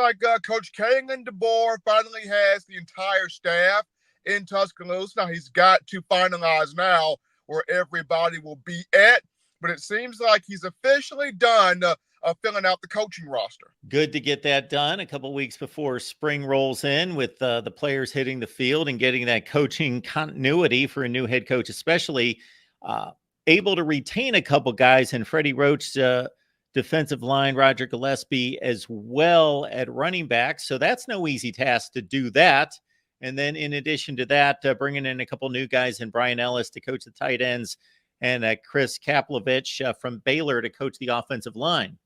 like Coach Kangan DeBoer finally has the entire staff in Tuscaloosa. Now he's got to finalize now where everybody will be at, but it seems like he's officially done filling out the coaching roster. Good to get that done a couple weeks before spring rolls in with the players hitting the field and getting that coaching continuity for a new head coach, especially able to retain a couple guys and Freddie Roach, defensive line, Roger Gillespie as well at running back. So that's no easy task to do that. And then in addition to that, bringing in a couple new guys and Brian Ellis to coach the tight ends and Chris Kaplovich from Baylor to coach the offensive line.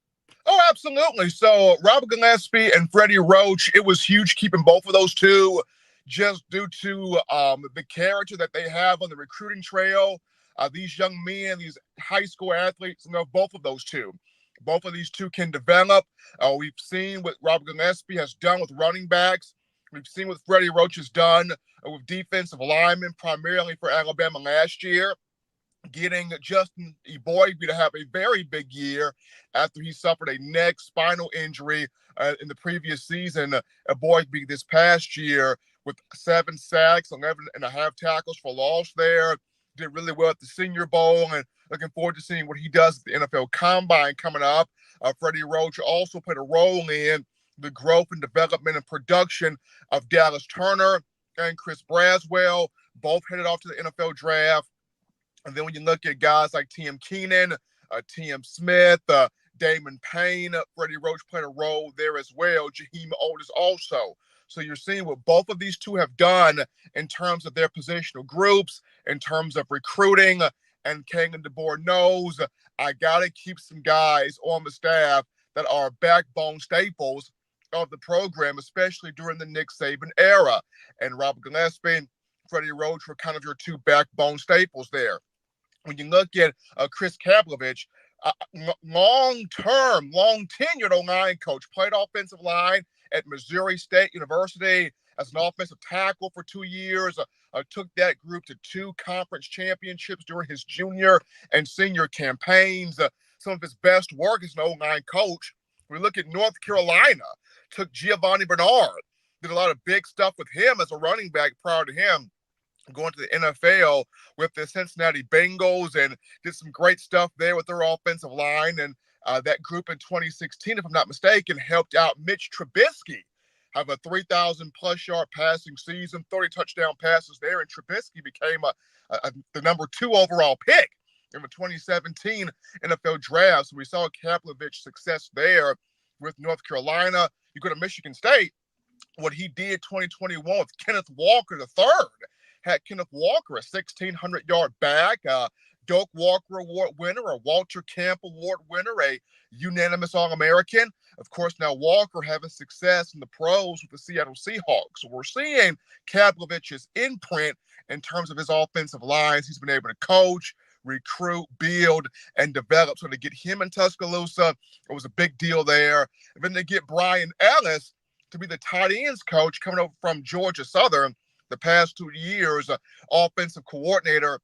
Oh, absolutely. So Robert Gillespie and Freddie Roach, it was huge keeping both of those two just due to the character that they have on the recruiting trail. These young men, these high school athletes, both of those two. Both of these two can develop. We've seen what Robert Gillespie has done with running backs. We've seen what Freddie Roach has done with defensive linemen, primarily for Alabama last year, getting Justin Eboigbe to have a very big year after he suffered a neck spinal injury in the previous season. Eboigbe this past year with 7 sacks, 11.5 tackles for loss there. Did really well at the Senior Bowl, and looking forward to seeing what he does at the NFL Combine coming up. Freddie Roach also played a role in the growth and development and production of Dallas Turner and Chris Braswell, both headed off to the NFL draft. And then when you look at guys like T.M. Keenan, T.M. Smith, Damon Payne, Freddie Roach played a role there as well. Jaheim Otis also. So you're seeing what both of these two have done in terms of their positional groups, in terms of recruiting. And Kangan DeBoer knows I got to keep some guys on the staff that are backbone staples of the program, especially during the Nick Saban era. And Robert Gillespie and Freddie Roach were kind of your two backbone staples there. When you look at Chris Kaplovich, long-term, long-tenured O-line coach, played offensive line at Missouri State University as an offensive tackle for 2 years, took that group to 2 conference championships during his junior and senior campaigns. Some of his best work as an O-line coach. We look at North Carolina, took Giovanni Bernard, did a lot of big stuff with him as a running back prior to him going to the NFL with the Cincinnati Bengals, and did some great stuff there with their offensive line. And that group in 2016, if I'm not mistaken, helped out Mitch Trubisky have a 3,000-plus yard passing season, 30 touchdown passes there, and Trubisky became the number 2 overall pick in the 2017 NFL draft. So we saw Kaplovich's success there with North Carolina. You go to Michigan State, what he did 2021 with Kenneth Walker III, had Kenneth Walker, a 1,600-yard back, Doak Walker Award winner, a Walter Camp Award winner, a unanimous All-American. Of course, now Walker having success in the pros with the Seattle Seahawks. So we're seeing Kaplovich's imprint in terms of his offensive lines. He's been able to coach, recruit, build, and develop. So to get him in Tuscaloosa, it was a big deal there. And then to get Brian Ellis to be the tight ends coach coming over from Georgia Southern the past 2 years, offensive coordinator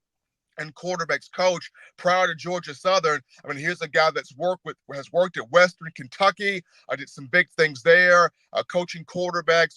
and quarterbacks coach prior to Georgia Southern. I mean, here's a guy has worked at Western Kentucky. I did some big things there, coaching quarterbacks,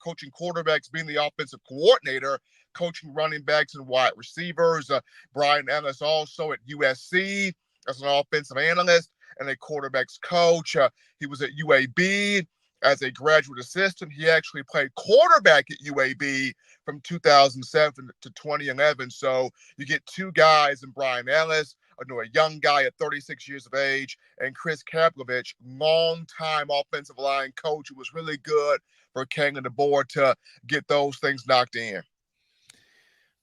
coaching quarterbacks, being the offensive coordinator, coaching running backs and wide receivers. Brian Ellis also at USC as an offensive analyst and a quarterbacks coach. He was at UAB as a graduate assistant. He actually played quarterback at UAB from 2007 to 2011. So you get 2 guys in Brian Ellis, a young guy at 36 years of age, and Chris Kaplovich, long-time offensive line coach who was really good for Kangan DeBoer to get those things knocked in.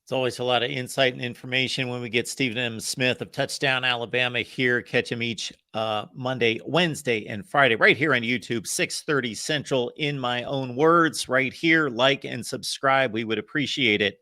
It's always a lot of insight and information when we get Stephen M. Smith of Touchdown Alabama here. Catch him each Monday, Wednesday, and Friday right here on YouTube, 6:30 Central, in my own words, right here. Like and subscribe. We would appreciate it.